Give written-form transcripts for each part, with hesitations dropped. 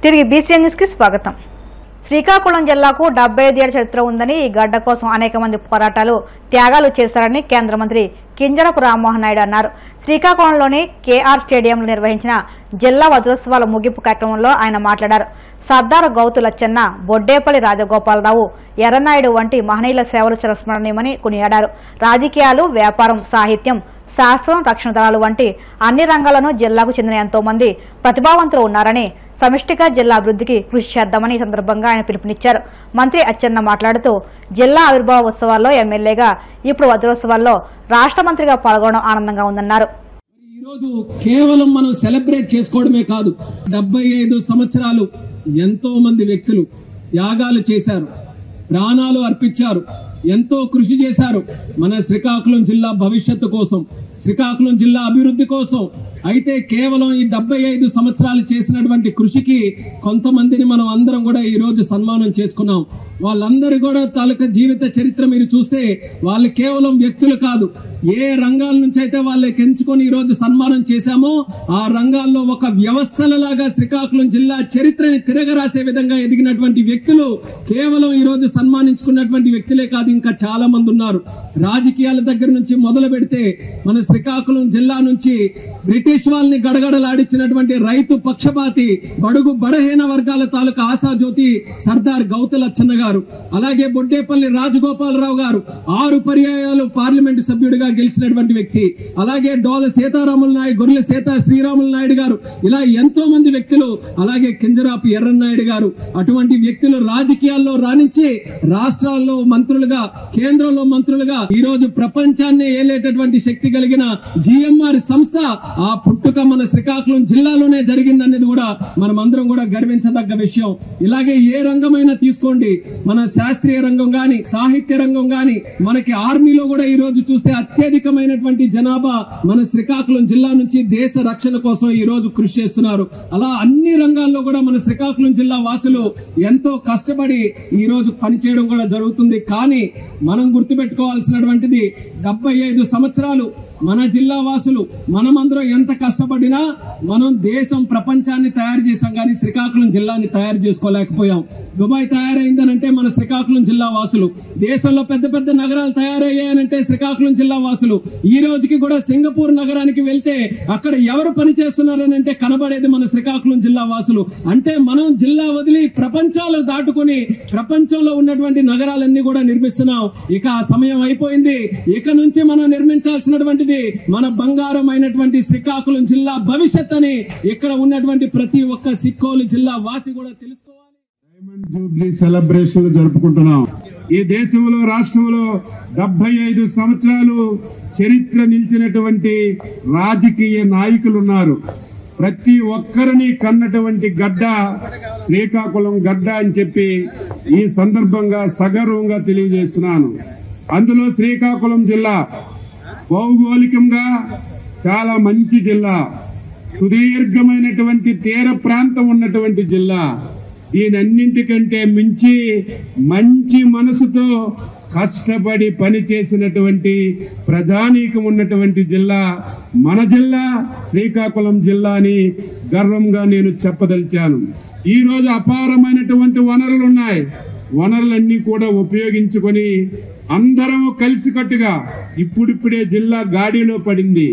తిరిగి BCN news కి స్వాగతం. శ్రీకాకుళం జిల్లాకు 75 ఏళ్ల చరిత్ర ఉందని ఈ గడ్డ కోసం అనేక మంది పోరాటాలు త్యాగాలు చేశారని కేంద్ర మంత్రి కింజరాపు రామ్మోహన్ నాయుడు అన్నారు. శ్రీకాకుళంలోని కేఆర్ స్టేడియంలో నిర్వహించిన జిల్లా వజ్రోత్సవాల ముగింపు కార్యక్రమంలో ఆయన మాట్లాడారు. సర్దార్ గౌతు లచ్చన్న, బొడ్డేపల్లి రాజగోపాలరావు, ఎర్రనాయుడు వంటి మహనీయుల సేవలు చిరస్మరణీయమని కొనియాడారు. రాజకీయాలు, వ్యాపారం, సాహిత్యం, శాస్త్రం, రక్షణ దళాలు వంటి అన్ని రంగాలను జిల్లాకు చెందిన ఎంతో మంది ప్రతిభావంతులు ఉన్నారని, సమిష్టిగా జిల్లా అభివృద్ధికి కృషి చేద్దామని ఈ సందర్భంగా ఆయన పిలుపునిచ్చారు. మంత్రి అచ్చెన్న మాట్లాడుతూ జిల్లా ఆవిర్భావ ఉత్సవాల్లో ఎమ్మెల్యేగా, ఇప్పుడు వజ్రోత్సవాల్లో రాష్ట్ర మంత్రిగా పాల్గొనడం ఆనందంగా ఉందన్నారు. ఈరోజు కేవలం మనం సెలబ్రేట్ చేసుకోవడమే కాదు, 75 సంవత్సరాలు ఎంతో మంది వ్యక్తులు యాగాలు చేశారు, ప్రాణాలు అర్పించారు, ఎంతో కృషి చేశారు మన శ్రీకాకుళం జిల్లా భవిష్యత్తు కోసం, శ్రీకాకుళం జిల్లా అభివృద్ధి కోసం. అయితే కేవలం ఈ 75 సంవత్సరాలు చేసినటువంటి కృషికి కొంతమందిని మనం అందరం కూడా ఈ రోజు సన్మానం చేసుకున్నాం. వాళ్ళందరూ కూడా తాలూకా జీవిత చరిత్ర మీరు చూస్తే వాళ్ళు కేవలం వ్యక్తులు కాదు, ఏ రంగాల నుంచి అయితే వాళ్ళకి ఎంచుకొని ఈ రోజు సన్మానం చేశామో ఆ రంగాల్లో ఒక వ్యవస్థలలాగా శ్రీకాకుళం జిల్లా చరిత్రని తిరగరాసే విధంగా ఎదిగినటువంటి వ్యక్తులు కేవలం ఈ రోజు సన్మానించుకున్నటువంటి వ్యక్తులే కాదు, ఇంకా చాలా మంది ఉన్నారు. రాజకీయాల దగ్గర నుంచి మొదలు పెడితే మన శ్రీకాకుళం జిల్లా నుంచి బ్రిటిష్ వాళ్ళని గడగడలాడించినటువంటి రైతు పక్షపాతి, బడుగు బడహీన వర్గాల తాలూకా ఆశాజ్యోతి సర్దార్ గౌతు లచ్చన్న గారు, అలాగే బొడ్డేపల్లి రాజగోపాలరావు గారు 6 పర్యాయాలు పార్లమెంటు సభ్యుడిగా గెలిచినటువంటి వ్యక్తి, అలాగే డోల సీతారాముల నాయుడు, గొర్రెల శ్రీరాముల నాయుడు గారు, ఇలా ఎంతో మంది వ్యక్తులు, అలాగే కింజరాపు ఎర్రన్నాయుడు గారు, అటువంటి వ్యక్తులు రాజకీయాల్లో రాణించి రాష్ట్రాల్లో మంత్రులుగా, కేంద్రంలో మంత్రులుగా ఈ రోజు ప్రపంచాన్ని ఏలేటటువంటి శక్తి కలిగిన జిఎంఆర్ సంస్థ ఆ పుట్టుక మన శ్రీకాకుళం జిల్లాలోనే జరిగిందనేది కూడా మనం అందరం కూడా గర్వించదగ్గ విషయం. ఇలాగే ఏ రంగమైనా తీసుకోండి, మన శాస్త్రీయ రంగం గాని, సాహిత్య రంగం గాని, మనకి ఆర్మీలో కూడా ఈ రోజు చూస్తే అత్యధికమైనటువంటి జనాభా మన శ్రీకాకుళం జిల్లా నుంచి దేశ రక్షణ కోసం ఈ రోజు కృషి చేస్తున్నారు. అలా అన్ని రంగాల్లో కూడా మన శ్రీకాకుళం జిల్లా వాసులు ఎంతో కష్టపడి ఈ రోజు పనిచేయడం కూడా జరుగుతుంది. కానీ మనం గుర్తుపెట్టుకోవాల్సినటువంటిది 75 సంవత్సరాలు మన జిల్లా వాసులు మనమందరం ఎంత కష్టపడినా మనం దేశం ప్రపంచాన్ని తయారు చేశాం, కానీ శ్రీకాకుళం జిల్లాని తయారు చేసుకోలేకపోయాం. దుబాయ్ తయారైందనంటే మన శ్రీకాకుళం జిల్లా వాసులు, దేశంలో పెద్ద పెద్ద నగరాలు తయారయ్యాయనంటే శ్రీకాకుళం జిల్లా వాసులు. ఈ రోజుకి కూడా సింగపూర్ నగరానికి వెళ్తే అక్కడ ఎవరు పని చేస్తున్నారనంటే కనబడేది మన శ్రీకాకుళం జిల్లా వాసులు. అంటే మనం జిల్లా వదిలి ప్రపంచాలు దాటుకుని ప్రపంచంలో ఉన్నటువంటి నగరాలన్నీ కూడా నిర్మిస్తున్నాం. ఇక ఆ సమయం అయిపోయింది. ఇక నుంచి మనం నిర్మించాల్సినటువంటిది మన బంగారం అయినటువంటి శ్రీకాకుళం జిల్లా భవిష్యత్ అని ఇక్కడ ఉన్నటువంటి ప్రతి ఒక్క సిక్కోలు జిల్లా వాసి కూడా తెలుసుకోవాలి. డైమండ్ జూబ్లీ సెలబ్రేషన్ జరుపుకుంటున్నాం. ఈ దేశంలో, రాష్ట్రంలో 75 సంవత్సరాలు చరిత్ర నిలిచినటువంటి రాజకీయ నాయకులు ఉన్నారు. ప్రతి ఒక్కరిని కన్నటువంటి గడ్డ శ్రీకాకుళం గడ్డ అని చెప్పి ఈ సందర్భంగా సగర్వంగా తెలియజేస్తున్నాను. అందులో శ్రీకాకుళం జిల్లా భౌగోళికంగా చాలా మంచి జిల్లా, సుదీర్ఘమైనటువంటి తీర ప్రాంతం ఉన్నటువంటి జిల్లా. దీనన్నింటికంటే మించి మంచి మనసుతో కష్టపడి పనిచేసినటువంటి ప్రజానీకం ఉన్నటువంటి జిల్లా మన జిల్లా శ్రీకాకుళం జిల్లా అని గర్వంగా నేను చెప్పదలిచాను. ఈ రోజు అపారమైనటువంటి వనరులు ఉన్నాయి. వనరులన్నీ కూడా ఉపయోగించుకొని అందరం కలిసికట్టుగా ఇప్పుడిప్పుడే జిల్లా గాడిలో పడింది.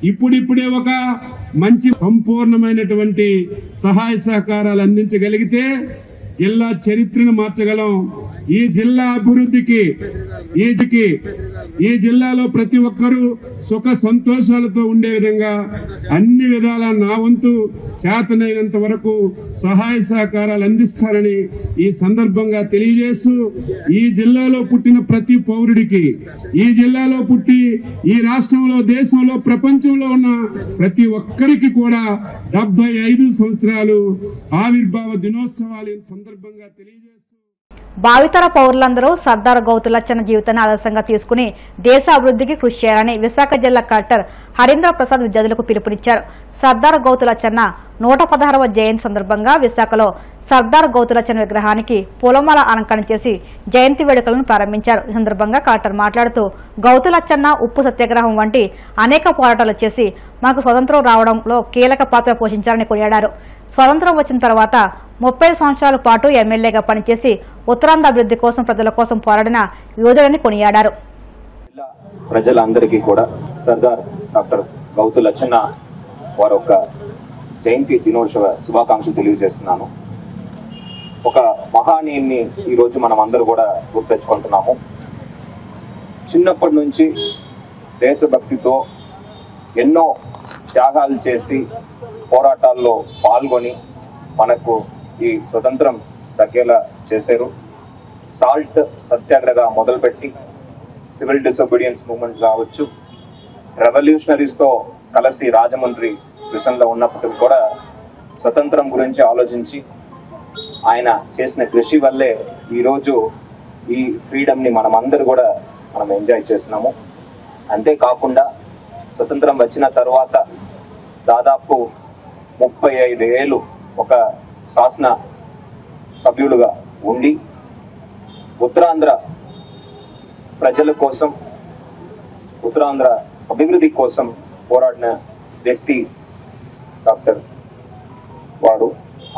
ఇప్పుడిప్పుడే ఒక మంచి సంపూర్ణమైనటువంటి సహాయ సహకారాలు అందించగలిగితే జిల్లా చరిత్రను మార్చగలం. ఈ జిల్లా అభివృద్ధికి ఈ జిల్లాలో ప్రతి ఒక్కరూ సుఖ సంతోషాలతో ఉండే విధంగా అన్ని విధాల నా వంతు చేతనైనంత వరకు సహాయ సహకారాలు అందిస్తారని ఈ సందర్భంగా తెలియజేస్తూ, ఈ జిల్లాలో పుట్టిన ప్రతి పౌరుడికి, ఈ జిల్లాలో పుట్టి ఈ రాష్ట్రంలో, దేశంలో, ప్రపంచంలో ఉన్న ప్రతి ఒక్కరికి కూడా 75 సంవత్సరాలు ఆవిర్భావ దినోత్సవాలు సందర్భంగా తెలియజేస్తూ, భావితర పౌరులందరూ సర్దార్ గౌతు లచ్చన్న జీవితాన్ని ఆదర్శంగా తీసుకుని దేశ అభివృద్ధికి కృషి చేయాలని విశాఖ జిల్లా కలెక్టర్ హరీంద్ర ప్రసాద్ విద్యార్థులకు పిలుపునిచ్చారు. సర్దార్ గౌతు లచ్చన్న 116వ జయంతి సందర్భంగా విశాఖలో సర్దార్ గౌతు లచ్చన్న విగ్రహానికి పూలమాల అలంకరణ చేసి జయంతి వేడుకలను ప్రారంభించారు. ఈ సందర్భంగా కలెక్టర్ మాట్లాడుతూ గౌతు లచ్చన్న ఉప్పు సత్యాగ్రహం వంటి అనేక పోరాటాలు చేసి మనకు స్వతంత్రం రావడంలో కీలక పాత్ర పోషించారని కొనియాడారు. స్వతంత్రం వచ్చిన తర్వాత 35 సంవత్సరాల పాటు ఎమ్మెల్యేగా పనిచేసి ఉత్తరాంధ్ర అభివృద్ధి కోసం ప్రజల కోసం పోరాడిన యోధులని కొనియాడారు. ప్రజలందరికీ కూడా సర్దార్ డాక్టర్ గౌతు లచ్చన్న వారి యొక్క జయంతి దినోత్సవ శుభాకాంక్షలు తెలియజేస్తున్నాను. ఒక మహానీయుని ఈరోజు మనం అందరూ కూడా గుర్తెచ్చుకుంటున్నాము. చిన్నప్పటి నుంచి దేశభక్తితో ఎన్నో త్యాగాలు చేసి పోరాటాల్లో పాల్గొని మనకు ఈ స్వతంత్రం దక్కేలా చేశారు. సాల్ట్ సత్యాగ్రహ మొదలుపెట్టి సివిల్ డిసొబీడియన్స్ మూవ్మెంట్ కావచ్చు, రెవల్యూషనరీస్తో కలిసి రాజమండ్రి మిషన్లో ఉన్నప్పటికీ కూడా స్వతంత్రం గురించి ఆలోచించి ఆయన చేసిన కృషి వల్లే ఈరోజు ఈ ఫ్రీడమ్ని మనం ఎంజాయ్ చేస్తున్నాము. అంతేకాకుండా స్వతంత్రం వచ్చిన తర్వాత దాదాపు 35 ఏళ్ళు ఒక శాసన సభ్యులుగా ఉండి ఉత్తరాంధ్ర ప్రజల కోసం, ఉత్తరాంధ్ర అభివృద్ధి కోసం పోరాడిన వ్యక్తి డాక్టర్ వారు.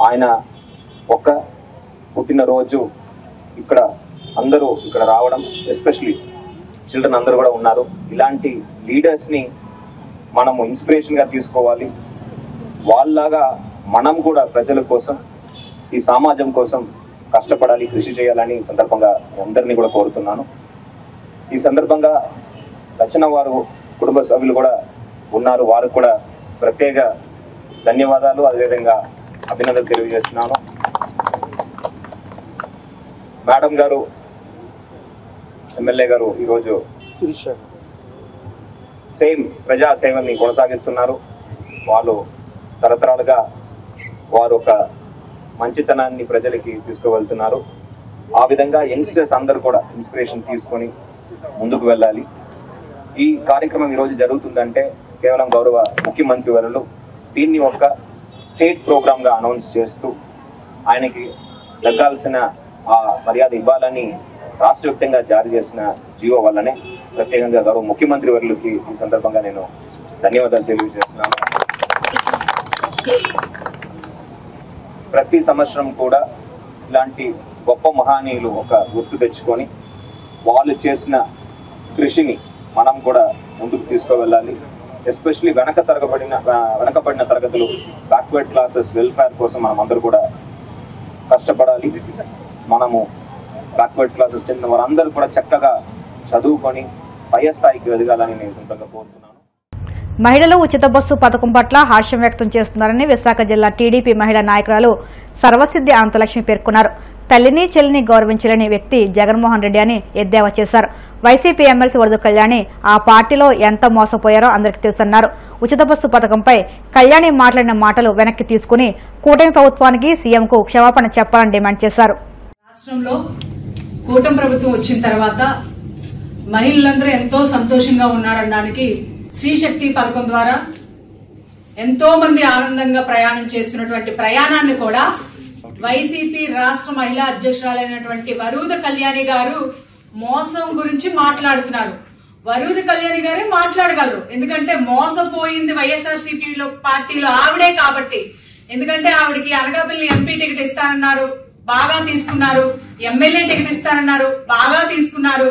ఆయన ఒక పుట్టినరోజు అందరూ ఇక్కడ రావడం, ఎస్పెషలీ చిల్డ్రన్ అందరూ కూడా ఉన్నారు. ఇలాంటి లీడర్స్ని మనము ఇన్స్పిరేషన్గా తీసుకోవాలి. వాళ్ళలాగా మనం కూడా ప్రజల కోసం, ఈ సమాజం కోసం కష్టపడాలి, కృషి చేయాలని ఈ సందర్భంగా అందరినీ కూడా కోరుతున్నాను. ఈ సందర్భంగా లచ్చన్న వారు కుటుంబ సభ్యులు కూడా ఉన్నారు. వారికి కూడా ప్రత్యేక ధన్యవాదాలు, అదేవిధంగా అభినందనలు తెలియజేస్తున్నాను. మేడం గారు, ఎమ్మెల్యే గారు ఈరోజు సేమ్ ప్రజా సేవని కొనసాగిస్తున్నారు. వాళ్ళు తరతరాలుగా వారు ఒక మంచితనాన్ని ప్రజలకి తీసుకువెళ్తున్నారు. ఆ విధంగా యంగ్స్టర్స్ అందరూ కూడా ఇన్స్పిరేషన్ తీసుకొని ముందుకు వెళ్ళాలి. ఈ కార్యక్రమం ఈరోజు జరుగుతుందంటే కేవలం గౌరవ ముఖ్యమంత్రి వర్యులు దీన్ని ఒక స్టేట్ ప్రోగ్రామ్గా అనౌన్స్ చేస్తూ ఆయనకి దక్కాల్సిన ఆ మర్యాద ఇవ్వాలని రాష్ట్ర వ్యాప్తంగా జారీ చేసిన జీవో వల్లనే ప్రత్యేకంగా గౌరవ ముఖ్యమంత్రి వర్యులకి ఈ సందర్భంగా నేను ధన్యవాదాలు తెలియజేస్తున్నాను. ప్రతి సంవత్సరం కూడా ఇలాంటి గొప్ప మహనీయులు ఒక గుర్తు తెచ్చుకొని వాళ్ళు చేసిన కృషిని మనం కూడా ముందుకు తీసుకువెళ్ళాలి. ఎస్పెషలీ వెనకబడిన తరగతులు, బ్యాక్వర్డ్ క్లాసెస్ వెల్ఫేర్ కోసం మనం అందరూ కూడా కష్టపడాలి. మనము బ్యాక్వర్డ్ క్లాసెస్ చెందిన వారందరూ కూడా చక్కగా చదువుకొని పై స్థాయికి ఎదగాలని నేను సంతగా కోరుతున్నాను. మహిళలు ఉచిత బస్సు పథకం పట్ల హర్షం వ్యక్తం చేస్తున్నారని విశాఖ జిల్లా టీడీపీ మహిళా నాయకురాలు సర్వసిద్ధి అనంతలక్ష్మి పేర్కొన్నారు. తల్లిని చెల్లిని గౌరవించలేని వ్యక్తి జగన్మోహన్ రెడ్డి అని ఎద్దేవా చేశారు. వైసీపీ ఎమ్మెల్సీ వరద కళ్యాణి ఆ పార్టీలో ఎంత మోసపోయారో అందరికీ తెలుసన్నారు. ఉచిత బస్సు పథకంపై కళ్యాణి మాట్లాడిన మాటలు వెనక్కి తీసుకుని కూటమి ప్రభుత్వానికి సీఎంకు క్షమాపణ చెప్పాలని డిమాండ్ చేశారు. రాష్ట్రంలో కూటమి ప్రభుత్వం వచ్చిన తర్వాత మహిళలందరూ ఎంతో సంతోషంగా ఉన్నారనడానికి స్త్రీ శక్తి పథకం ద్వారా ఎంతో మంది ఆనందంగా ప్రయాణం చేస్తున్నటువంటి ప్రయాణాన్ని కూడా వైసీపీ రాష్ట్ర మహిళా అధ్యక్షురాలైనటువంటి వరూద కళ్యాణి గారు మోసం గురించి మాట్లాడుతున్నారు. వరూద కళ్యాణి గారే మాట్లాడగలరు, ఎందుకంటే మోసపోయింది వైఎస్ఆర్సీపీలో పార్టీలో ఆవిడే కాబట్టి. ఎందుకంటే ఆవిడికి అనకాపల్లి ఎంపీ టికెట్ ఇస్తానన్నారు, బాగా తీసుకున్నారు. ఎమ్మెల్యే టికెట్ ఇస్తానన్నారు, బాగా తీసుకున్నారు.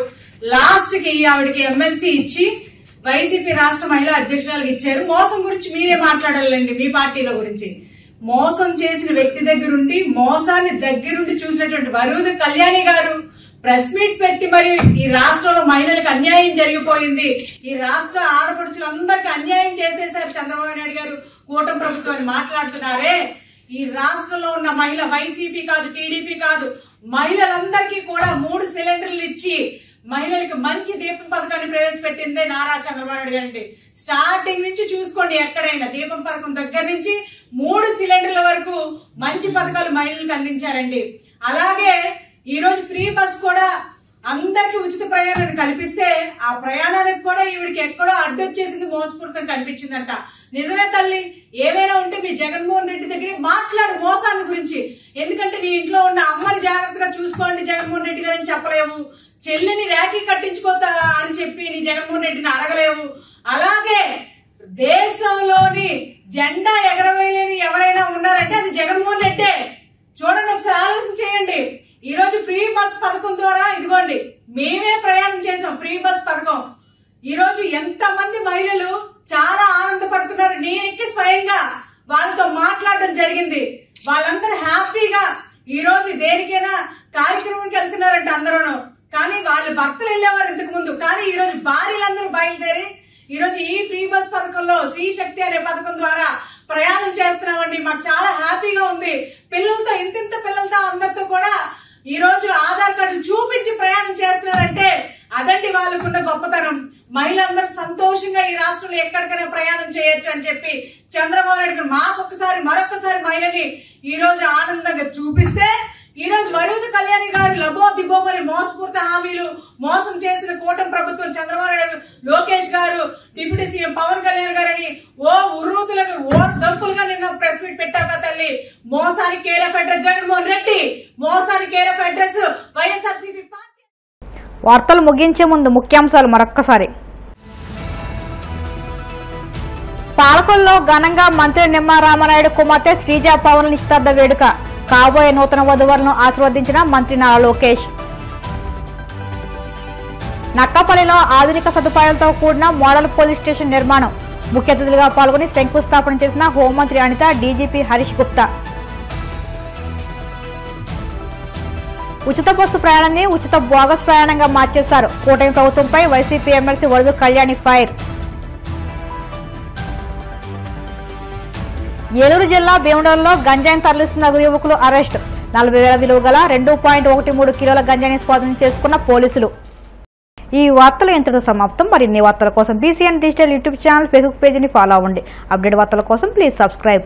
లాస్ట్ కి ఆవిడకి ఎమ్మెల్సీ ఇచ్చి వైసీపీ రాష్ట్ర మహిళా అధ్యక్షురాలకు ఇచ్చారు. మోసం గురించి మీరే మాట్లాడాలండి. మీ పార్టీలో గురించి మోసం చేసిన వ్యక్తి దగ్గరుండి, మోసాన్ని దగ్గరుండి చూసినటువంటి వరూద కళ్యాణి గారు ప్రెస్ మీట్ పెట్టి మరి ఈ రాష్ట్రంలో మహిళలకు అన్యాయం జరిగిపోయింది, ఈ రాష్ట్ర ఆడపడుచులందరికీ అన్యాయం చేసేశారు చంద్రబాబు నాయుడు గారు కూటమి ప్రభుత్వాన్ని మాట్లాడుతున్నారే. ఈ రాష్ట్రంలో ఉన్న మహిళ వైసీపీ కాదు, టీడీపీ కాదు, మహిళలందరికీ కూడా 3 సిలిండర్లు ఇచ్చి మహిళలకు మంచి దీపం పథకాన్ని ప్రవేశపెట్టిందే నారా చంద్రబాబు నాయుడు గారి. స్టార్టింగ్ నుంచి చూసుకోండి, ఎక్కడైనా దీపం పథకం దగ్గర నుంచి 3 సిలిండర్ల వరకు మంచి పథకాలు మహిళలకు అందించారండి. అలాగే ఈ రోజు ఫ్రీ బస్ కూడా అందరికీ ఉచిత ప్రయాణాన్ని కల్పిస్తే ఆ ప్రయాణానికి కూడా ఈవిడికి ఎక్కడో అడ్డొచ్చేసింది, మోసపూరితం కనిపించిందంట. నిజమే తల్లి, ఏమైనా ఉంటే మీ జగన్మోహన్ రెడ్డి దగ్గర మాట్లాడు మోసాన్ని గురించి. ఎందుకంటే నీ ఇంట్లో ఉన్న అమ్మని జాగ్రత్తగా చూసుకోండి జగన్మోహన్ రెడ్డి గారని చెప్పలేవు, చెల్లిని ర్యాకీ కట్టించుకోతా అని చెప్పి నీ జగన్మోహన్ రెడ్డిని అడగలేవు. అలాగే దేశంలోని జెండా ఎగరవేయలేని ఎవరైనా ఉన్నారంటే అది జగన్మోహన్ రెడ్డే. మేమే ప్రయాణం చేసాం ఫ్రీ బస్ పథకం. ఈ రోజు ఎంత మంది మహిళలు చాలా ఆనందపడుతున్నారు. నేను ఎక్కి స్వయంగా వాళ్ళతో మాట్లాడడం జరిగింది. వాళ్ళందరూ హ్యాపీగా ఈ రోజు దేనికైనా కార్యక్రమానికి వెళ్తున్నారంట అందరూ. కానీ వాళ్ళ భర్తలు వెళ్ళేవారు ఇంతకు ముందు, కానీ ఈ రోజు భార్యలందరూ బయలుదేరి ఈ రోజు ఈ ఫ్రీ బస్ పథకంలో శ్రీ శక్తి అనే పథకం ద్వారా ప్రయాణం చేస్తున్నామండి. మాకు చాలా హ్యాపీగా ఉంది. పిల్లలతో ఇంతింత పిల్లలతో అందరితో కూడా ఈ రోజు ఆధార్ కార్డులు చూపించి ప్రయాణం చేస్తున్నారంటే అదండి వాళ్ళకున్న గొప్పతనం. మహిళలందరూ సంతోషంగా ఈ రాష్ట్రంలో ఎక్కడికైనా ప్రయాణం చేయొచ్చు అని చెప్పి చంద్రబాబు నాయుడు గారు మాకొకసారి మరొకసారి మహిళని ఈ రోజు ఆనందంగా చూపిస్తే, ఈ రోజు వరుద కళ్యాణి గారు లబో దిబో మరి మోసపూరిత హామీలు మోసం చేసిన కూటమి ప్రభుత్వం చంద్రబాబు నాయుడు, లోకేష్ గారు, డిప్యూటీ సీఎం పవన్ కళ్యాణ్ గారని ఓ ఉర్రూతులకు ఓ దంపులుగా నిన్న ప్రెస్ మీట్ పెట్టాక తల్లి. మోసానికి care of address Jaganmohan Reddy, మోసానికి care of address YSRCP party. వార్తలు ముగించే ముందు ముఖ్యాంశాలు మరొక్కసారి. పాలకొల్లో ఘనంగా మంత్రి నిమ్మల రామానాయుడు కుమార్తె శ్రీజ పవన్ నిశ్చితార్థ వేడుక. కాబోయే నూతన వధువరులను ఆశీర్వదించిన మంత్రి నారా లోకేష్. నక్కపల్లిలో ఆధునిక సదుపాయాలతో కూడిన మోడల్ పోలీస్ స్టేషన్ నిర్మాణం. ముఖ్య అతిథులుగా పాల్గొని శంకుస్థాపన చేసిన హోంమంత్రి అనిత, డీజీపీ హరీష్ గుప్తా. ఉచిత బస్సు ప్రయాణాన్ని ఉచిత బోగస్ ప్రయాణంగా మార్చేశారు. కూటమి ప్రభుత్వంపై వైసీపీ ఎమ్మెల్సీ వరద కళ్యాణి ఫైర్. ఏలూరు జిల్లా భీమవరంలో గంజాయిని తరలిస్తున్న యువకులు అరెస్ట్. 40,000 విలువ గల 2.13 కిలోల గంజాయిని స్వాధీనం చేసుకున్న పోలీసులు. ఈ వార్తలు ఇంతటితో సమాప్తం. మరిన్ని వార్తల కోసం BCN digital YouTube channel, Facebook పేజీని ఫాలో అవ్వండి. అప్డేట్ వార్తల కోసం ప్లీజ్ సబ్స్క్రైబ్.